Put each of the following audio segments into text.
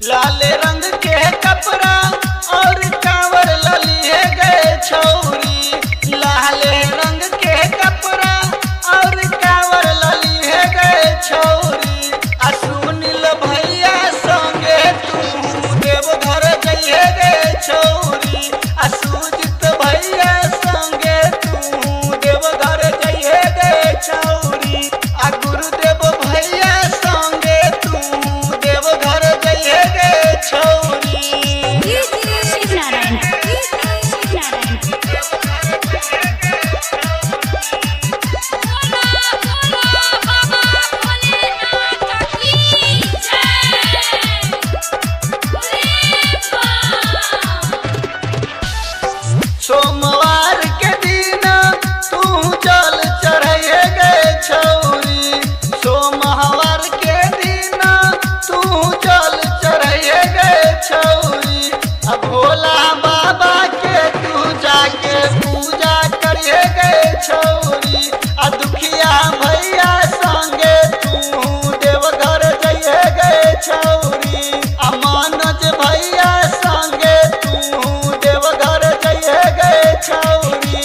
लाल रंग के कपड़ा और कांवर ललिए गए छौरी। लाल रंग के कपड़ा और कांवर ललिए गए छौरी। आ सुनील भैया संगे तू देवघर जइए गए छौरी। आ सुजीत भैया संगे तू देवघर जइए गए छौरी। आ गुरुदेव भैया संगे तू देवघर जइए गए छौरी। सोमवार के दिन तू जल चढ़ाइए गए छौरी। सोमवार के दिन तू जल चढ़ाइए गए छौरी। अब भोला बाबा के तू जाके पूजा करिए गए छौरी। आ दुखिया भैया संगे तू देवघर जइए गए छौरी। आ मनोज भैया संगे तू देवघर जइए गए छौरी।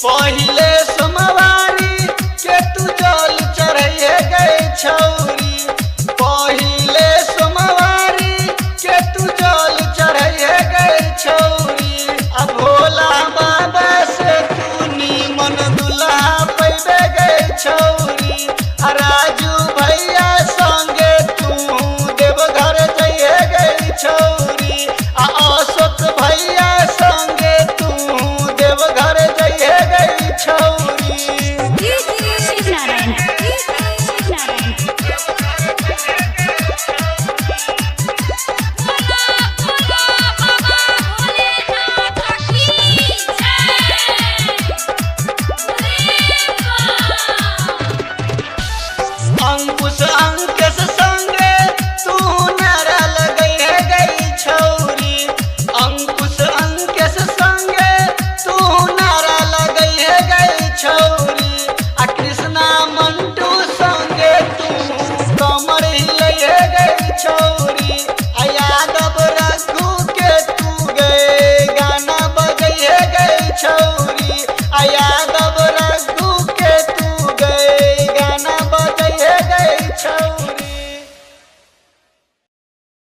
पहिले सोमवारी के तू जल चढ़ाइए गए छौरी। पहिले सोमवारी के तू जल चढ़ाइए गए छौरी। आ भोला बाबा से तू नीमन दुल्हा पैबे गए छौरी। आ राजू भैया संगे तू देवघर जइए गए छौरी। आ अशोक भैया संगे तू देवघर जइए गए छौरी। अंकुश अंकेश संगे तू नारा लगइए गई छौरी। अंकुश अंकेश संगे तू नारा लगइए गई छौरी। आ कृष्णा मंटू संगे तू कमर हिलइए गई छौरी। आ यादव रघु के तू गए गाना बजइए गई छौरी। आ